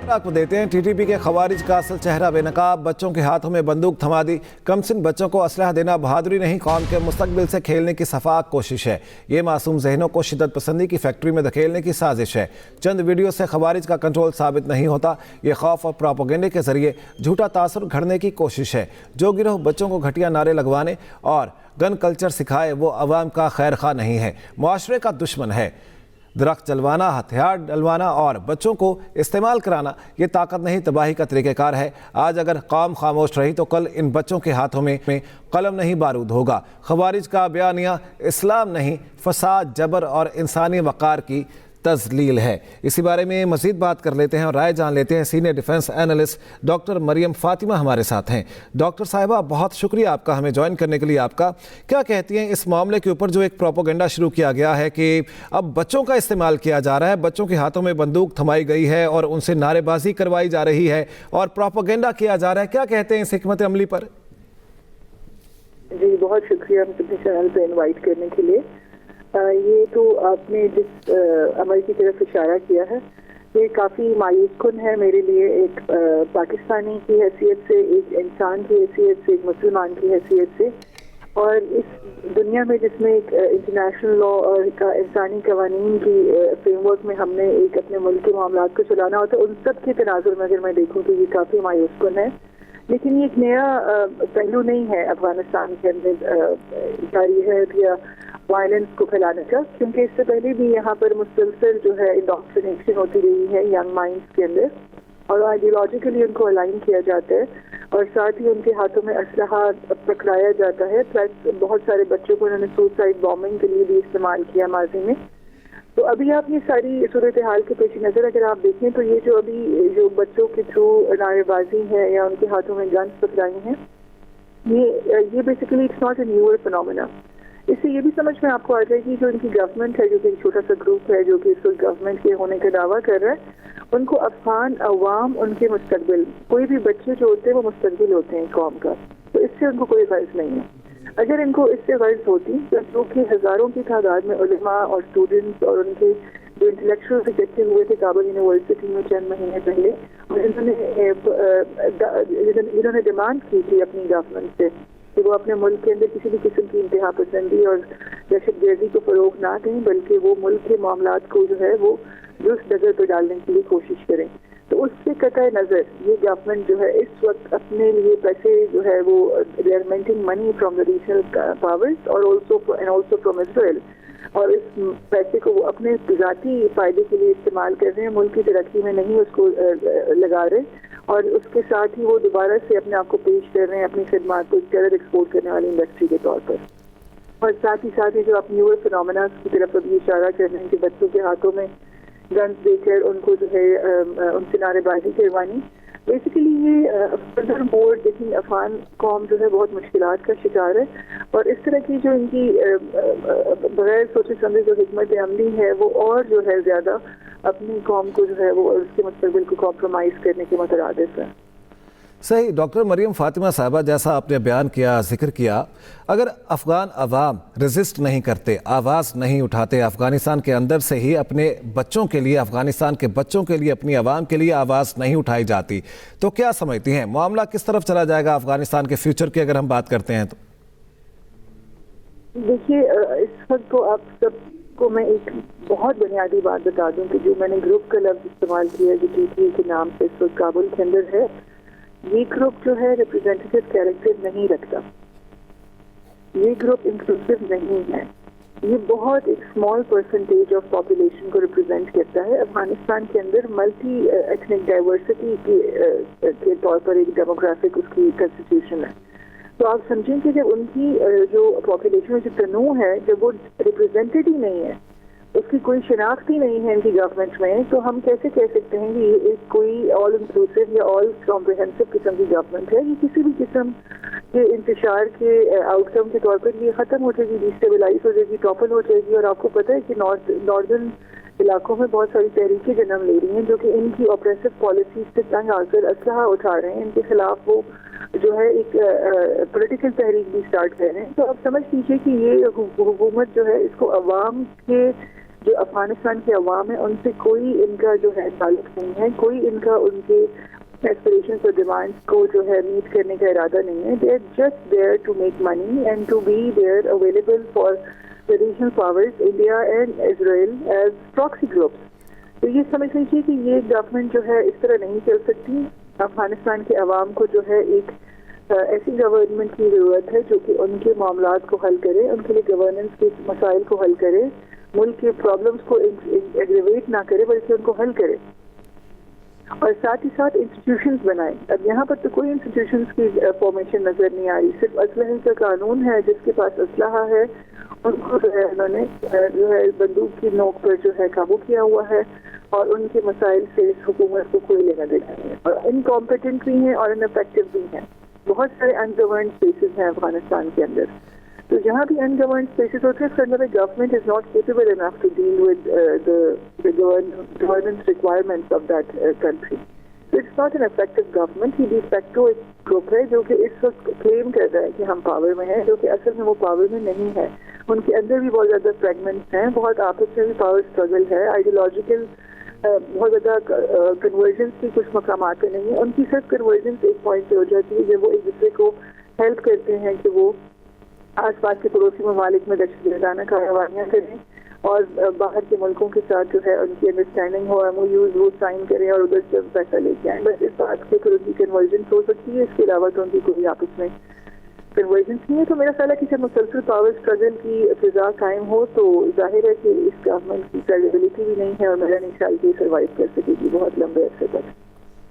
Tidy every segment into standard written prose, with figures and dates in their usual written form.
आपको देते हैं। टीटीपी के खवारिज का असल चेहरा बेनकाब, बच्चों के हाथों में बंदूक थमा दी। कमसिन बच्चों को असलहा देना बहादुरी नहीं, कौम के मुस्तकबिल से खेलने की सफाक कोशिश है। ये मासूम जहनों को शिद्दत पसंदी की फैक्ट्री में धकेलने की साजिश है। चंद वीडियो से खवारिज का कंट्रोल साबित नहीं होता। ये खौफ और प्रोपेगेंडे के जरिए झूठा तासुर घड़ने की कोशिश है। जो गिरोह बच्चों को घटिया नारे लगवाने और गन कल्चर सिखाए वो अवाम का खैर खा नहीं है, मुआशरे का दुश्मन है। दरख्त जलवाना, हथियार डलवाना और बच्चों को इस्तेमाल कराना ये ताकत नहीं, तबाही का तरीक़ेकार है। आज अगर कौम खामोश रही तो कल इन बच्चों के हाथों में कलम नहीं बारूद होगा। खवारिज का बयानिया इस्लाम नहीं, फसाद, जबर और इंसानी वक़ार की तज़लील है। इसी बारे में मज़ीद बात कर लेते हैं और राय जान लेते हैं। Senior defence analyst doctor Mariam Fatima हमारे साथ हैं। डॉक्टर साहिबा, बहुत शुक्रिया आपका हमें ज्वाइन करने के लिए। आपका क्या कहती हैं इस मामले के ऊपर जो एक प्रोपेगेंडा शुरू किया गया है कि अब बच्चों का इस्तेमाल किया जा रहा है, बच्चों के हाथों में बंदूक थमाई गई है और उनसे नारेबाजी करवाई जा रही है और प्रोपेगेंडा किया जा रहा है, क्या कहते हैं इस हिकमत अमली पर? जी, बहुत शुक्रिया मुझे चैनल पे इनवाइट करने के लिए। ये तो आपने जिस अमल की तरफ इशारा किया है ये काफ़ी मायूस कुन है मेरे लिए, एक पाकिस्तानी की हैसियत से, एक इंसान की हैसियत से, एक मुसलमान की हैसियत से। और इस दुनिया में जिसमें एक इंटरनेशनल लॉ और का इंसानी कवानीन की फ्रेमवर्क में हमने एक अपने मुल्क के मामलात को चलाना होता है, उन सब के तनाजुर में अगर मैं देखूँ तो ये काफ़ी मायूस कुन है। लेकिन ये एक नया पहलू नहीं है अफगानिस्तान के अंदर जारी है या वायलेंस को फैलाने का, क्योंकि इससे पहले भी यहाँ पर मुसलसल जो है इंडोक्ट्रिनेशन होती रही है यंग माइंड्स के अंदर, और आइडियोलॉजिकली उनको अलाइन किया जाता है और साथ ही उनके हाथों में असलहा पकड़ाया जाता है। प्लस बहुत सारे बच्चों को उन्होंने सुसाइड बॉम्बिंग के लिए भी इस्तेमाल किया माजी में। तो अभी आप ये सारी सूरत हाल के पेश नज़र अगर आप देखें तो ये जो अभी जो बच्चों के थ्रू नारेबाजी है या उनके हाथों में गन्स पकड़ाई हैं, ये basically it's not a newer phenomena. इससे ये भी समझ में आपको आ जाएगी जो इनकी गवर्नमेंट है, जो कि एक छोटा सा ग्रुप है जो कि इस वक्त गवर्नमेंट के होने का दावा कर रहा है, उनको अफगान अवाम उनके मुस्तकबिल, कोई भी बच्चे जो होते हैं वो मुस्तकबिल होते हैं कौम का, तो इससे उनको कोई गर्ज नहीं है। अगर इनको इससे गर्ज होती तो जो कि हज़ारों की तादाद में उलमा और स्टूडेंट्स और उनके जो इंटेलेक्चुअल इकट्ठे हुए थे काबुल यूनिवर्सिटी में चंद महीने पहले, और इन्होंने डिमांड की थी अपनी गवर्नमेंट से कि वो अपने मुल्क के अंदर किसी भी किस्म की इंतहा पसंदी और दहशतगर्दी को फरोग ना दें, बल्कि वो मुल्क के मामलात को जो है वो दुरुस्त डगर पर डालने के लिए कोशिश करें, तो उससे कतई नज़र ये गवर्नमेंट जो है इस वक्त अपने लिए पैसे जो है वो they are minting money from the regional powers और ऑल्सो फ्रॉम इजराइल, और इस पैसे को वो अपने ज़ाती फ़ायदे के लिए इस्तेमाल कर रहे हैं, मुल्क की तरक्की में नहीं उसको लगा रहे, और उसके साथ ही वो दोबारा से अपने आप को पेश कर रहे हैं अपनी खिदमात को टेरर एक्सपोर्ट करने वाली इंडस्ट्री के तौर पर। और साथ ही जो आप न्यूअर फिनोमेना की तरफ अभी इशारा कर रहे हैं कि बच्चों के हाथों में गन्स देकर उनको जो है उनसे नारेबाजी करवानी, बेसिकली ये फर्दर मोर देखिए अफगान कौम जो है बहुत मुश्किलात का शिकार है, और इस तरह की जो इनकी बगैर सोचे समझे जो हिकमत अमली है वो और जो है ज़्यादा अपनी कौम को जो है वो उसके मुस्तकबिल को कॉम्प्रोमाइज़ करने के मुतरादिफ है। सही। डॉक्टर मरियम फातिमा साहबा, जैसा आपने बयान किया, जिक्र किया, अगर अफ़गान अवाम रेजिस्ट नहीं करते, आवाज़ नहीं उठाते, अफ़गानिस्तान के अंदर से ही अपने बच्चों के लिए, अफ़गानिस्तान के बच्चों के लिए, अपनी आवाम के लिए आवाज़ नहीं उठाई जाती, तो क्या समझती हैं मामला किस तरफ चला जाएगा अफ़गानिस्तान के फ्यूचर की अगर हम बात करते हैं तो? देखिए, इस वक्त तो आप सबको मैं एक बहुत बुनियादी बात बता दूं कि जो मैंने ग्रुप का लफ्ज़ इस्तेमाल किया जो टीटीपी के नाम से इस वक्त काबुल के अंदर है, ये ग्रुप जो है रिप्रेजेंटेटिव कैरेक्टर नहीं रखता, ये ग्रुप इंक्लूसिव नहीं है, ये बहुत एक स्मॉल परसेंटेज ऑफ पॉपुलेशन को रिप्रेजेंट करता है। अफगानिस्तान के अंदर मल्टी एथनिक डाइवर्सिटी के तौर पर एक डेमोग्राफिक उसकी कंस्टिट्यूशन है, तो आप समझें कि जब उनकी जो पॉपुलेशन जो तनू है जब वो रिप्रेजेंटेड ही नहीं है, उसकी कोई शिनाख्त ही नहीं है इनकी गवर्नमेंट में, तो हम कैसे कह सकते हैं कि ये एक कोई ऑल इंक्लूसिव या ऑल कॉम्प्रिहेंसिव किस्म की गवर्नमेंट है। ये किसी भी किस्म के इंतशार के आउटकम के तौर पर ये ख़त्म हो जाएगी, डिस्टेबलाइज हो जाएगी, टॉपल हो जाएगी। और आपको पता है कि नॉर्दर्न इलाकों में बहुत सारी तहरीकें जन्म ले रही हैं जो कि इनकी ऑपरेसिव पॉलिसीज से तंग आकर असलहा उठा रहे हैं, इनके खिलाफ वो जो है एक पॉलिटिकल तहरीक भी स्टार्ट कर रहे हैं। तो आप समझ लीजिए कि ये हुकूमत जो है इसको अवाम के جو افغانستان کے عوام ہے ان سے کوئی ان کا جو ہے تعلق نہیں ہے, کوئی ان کا ان کے ایسپریشنس اور ڈیمانڈس کو جو ہے میٹ کرنے کا ارادہ نہیں ہے. They are just there to make money and to be there available for the regional powers, India and Israel as proxy groups. تو یہ سمجھ لیجیے کہ یہ گورنمنٹ جو ہے اس طرح نہیں چل سکتی. افغانستان کے عوام کو جو ہے ایک ایسی گورنمنٹ کی ضرورت ہے جو کہ ان کے معاملات کو حل کرے, ان کے لیے گورننس کے مسائل کو حل کرے, ملک کے پرابلمس کو ایگریویٹ نہ کرے بلکہ ان کو حل کرے, اور ساتھ ہی ساتھ انسٹیٹیوشنز بنائے. اب یہاں پر تو کوئی انسٹیٹیوشنز کی فارمیشن نظر نہیں آ رہی, صرف اسلحے کا قانون ہے. جس کے پاس اسلحہ ہے ان کو جو ہے انہوں نے جو ہے بندوق کی نوک پر جو ہے قابو کیا ہوا ہے, اور ان کے مسائل سے اس حکومت کو کوئی لینا دینا نہیں ہے, اور انکمپیٹنٹ بھی ہیں اور انفیکٹو بھی ہیں. بہت سارے انگورنڈ اسپیسز ہیں افغانستان کے اندر, تو جہاں بھی انگورنڈ اسپیسز ہوتے ہیں اس کے اندر government is not capable enough to deal with the governance requirements of that country. So it's not an effective government. یہ de facto ایک گروپ ہے جو کہ اس وقت کلیم کر رہا ہے کہ ہم پاور میں ہیں, جو کہ اصل میں وہ پاور میں نہیں ہے. ان کے اندر بھی بہت زیادہ فریگمنٹس ہیں, بہت آپس میں بھی پاور اسٹرگل ہے, آئیڈیولوجیکل بہت زیادہ کنورجنس کی کچھ مقامات پہ نہیں ہے. ان کی صرف کنورجنس ایک پوائنٹ پہ ہو جاتی ہے جب وہ ایک دوسرے کو ہیلپ کرتے ہیں کہ وہ آس پاس کے پڑوسی ممالک میں دہشت گردانہ کارروائیاں کریں, اور باہر کے ملکوں کے ساتھ جو ہے ان کی انڈرسٹینڈنگ ہو, ایم او یوز وہ سائن کریں اور ادھر سے پیسہ لے کے آئیں. بس اس بات کے پھر ان کی کنورجنس ہو سکتی ہے, اس کے علاوہ تو ان کی کوئی آپس میں کنورجنس نہیں ہے. تو میرا خیال ہے کہ جب مسلسل پاور اسٹرگل کی فضا قائم ہو تو ظاہر ہے کہ اس گورنمنٹ کی کریڈیبلٹی بھی نہیں ہے, اور میرا نہیں خیال کہ سروائیو کر سکے گی بہت لمبے عرصے تک.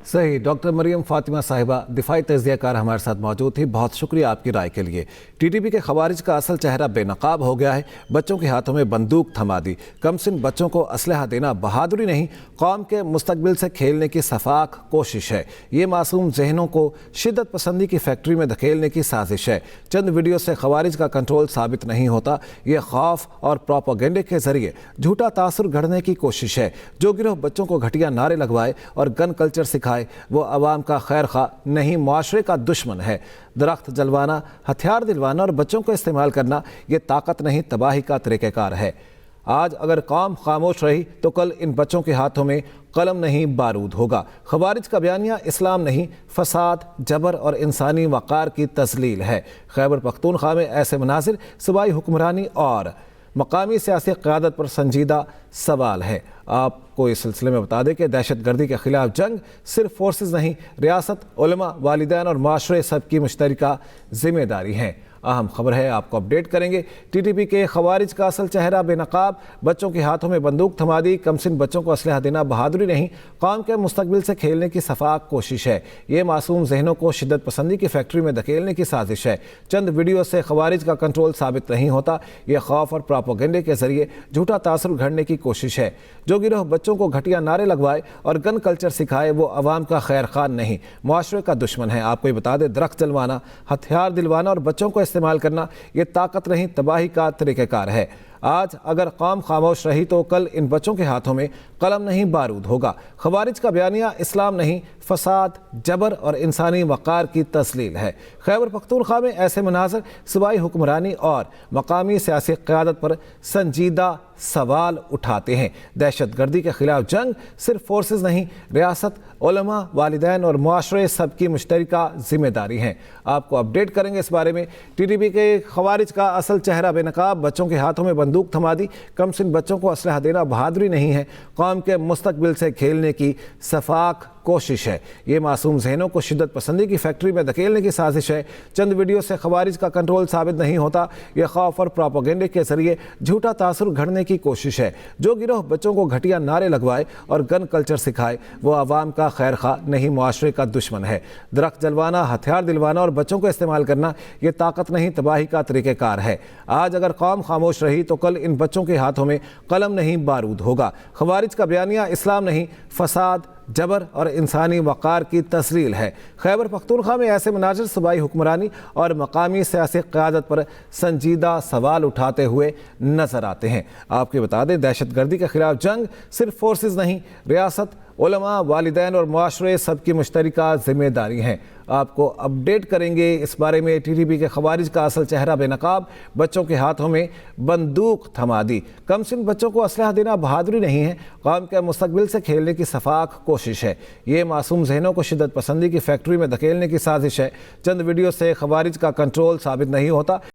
صحیح. ڈاکٹر مریم فاطمہ صاحبہ دفاعی تجزیہ کار ہمارے ساتھ موجود تھی, بہت شکریہ آپ کی رائے کے لیے. ٹی ٹی پی کے خوارج کا اصل چہرہ بے نقاب ہو گیا ہے, بچوں کے ہاتھوں میں بندوق تھما دی. کم سن بچوں کو اسلحہ دینا بہادری نہیں, قوم کے مستقبل سے کھیلنے کی سفاک کوشش ہے. یہ معصوم ذہنوں کو شدت پسندی کی فیکٹری میں دھکیلنے کی سازش ہے. چند ویڈیو سے خوارج کا کنٹرول ثابت نہیں ہوتا. یہ خوف اور پروپیگنڈے کے ذریعے جھوٹا تاثر گھڑنے کی کوشش ہے. جو گروہ بچوں کو گھٹیا نعرے لگوائے اور گن کلچر سکھائے وہ عوام کا خیر خواہ نہیں, معاشرے کا دشمن ہے. درخت جلوانا, ہتھیار دلوانا اور بچوں کو استعمال کرنا یہ طاقت نہیں تباہی کا طریقہ کار ہے. آج اگر قوم خاموش رہی تو کل ان بچوں کے ہاتھوں میں قلم نہیں بارود ہوگا. خوارج کا بیانیہ اسلام نہیں, فساد, جبر اور انسانی وقار کی تذلیل ہے. خیبر پختونخوا میں ایسے مناظر صوبائی حکمرانی اور مقامی سیاسی قیادت پر سنجیدہ سوال ہے. آپ کو اس سلسلے میں بتا دیں کہ دہشت گردی کے خلاف جنگ صرف فورسز نہیں, ریاست, علماء, والدین اور معاشرے سب کی مشترکہ ذمہ داری ہیں. اہم خبر ہے, آپ کو اپڈیٹ کریں گے. ٹی ٹی پی کے خوارج کا اصل چہرہ بے نقاب, بچوں کے ہاتھوں میں بندوق تھما دی. کم سن بچوں کو اسلحہ دینا بہادری نہیں, قوم کے مستقبل سے کھیلنے کی سفاک کوشش ہے. یہ معصوم ذہنوں کو شدت پسندی کی فیکٹری میں دھکیلنے کی سازش ہے. چند ویڈیو سے خوارج کا کنٹرول ثابت نہیں ہوتا. یہ خوف اور پروپیگنڈے کے ذریعے جھوٹا تاثر گھڑنے کی کوشش ہے. جو گروہ بچوں کو گھٹیا نعرے لگوائے اور گن کلچر سکھائے وہ عوام کا خیر خواہ نہیں, معاشرے کا دشمن ہے. آپ کو یہ بتا دیں, درخت جلوانا, ہتھیار دلوانا اور بچوں کو استعمال کرنا یہ طاقت نہیں تباہی کا طریقہ کار ہے. آج اگر قوم خاموش رہی تو کل ان بچوں کے ہاتھوں میں قلم نہیں بارود ہوگا. خوارج کا بیانیہ اسلام نہیں, فساد, جبر اور انسانی وقار کی تذلیل ہے. خیبر پختونخوا میں ایسے مناظر صوبائی حکمرانی اور مقامی سیاسی قیادت پر سنجیدہ سوال اٹھاتے ہیں. دہشت گردی کے خلاف جنگ صرف فورسز نہیں, ریاست, علماء, والدین اور معاشرے سب کی مشترکہ ذمہ داری ہیں. آپ کو اپڈیٹ کریں گے اس بارے میں. ٹی ٹی پی کے خوارج کا اصل چہرہ بے نقاب, بچوں کے ہاتھوں میں بندوق تھما دی. کم سن بچوں کو اسلحہ دینا بہادری نہیں ہے, قوم کے مستقبل سے کھیلنے کی سفاک کوشش ہے. یہ معصوم ذہنوں کو شدت پسندی کی فیکٹری میں دھکیلنے کی سازش ہے. چند ویڈیو سے خوارج کا کنٹرول ثابت نہیں ہوتا. یہ خوف اور پروپیگنڈے کے ذریعے جھوٹا تاثر گھڑنے کی کوشش ہے. جو گروہ بچوں کو گھٹیا نعرے لگوائے اور گن کلچر سکھائے وہ عوام کا خیر خواہ نہیں, معاشرے کا دشمن ہے. درخت جلوانا, ہتھیار دلوانا اور بچوں کو استعمال کرنا یہ طاقت نہیں تباہی کا طریقہ کار ہے. آج اگر قوم خاموش رہی تو کل ان بچوں کے ہاتھوں میں قلم نہیں بارود ہوگا. خوارج کا بیانیہ اسلام نہیں, فساد, جبر اور انسانی وقار کی تذلیل ہے. خیبر پختونخوا میں ایسے مناظر صوبائی حکمرانی اور مقامی سیاسی قیادت پر سنجیدہ سوال اٹھاتے ہوئے نظر آتے ہیں. آپ کو بتا دیں, دہشت گردی کے خلاف جنگ صرف فورسز نہیں, ریاست, उलमा, वालिदैन और मुआशरे सबकी मुश्तरका जिम्मेदारी हैं। आपको अपडेट करेंगे इस बारे में। टीटीपी के खवारिज का असल चेहरा बेनकाब, बच्चों के हाथों में बंदूक थमा दी। कमसिन बच्चों को असलहा देना बहादुरी नहीं है, कौम के मुस्तकबिल से खेलने की सफाक कोशिश है। ये मासूम जहनों को शिद्दत पसंदी की फैक्ट्री में धकेलने की साजिश है। चंद वीडियो से खवारिज का कंट्रोल साबित नहीं होता।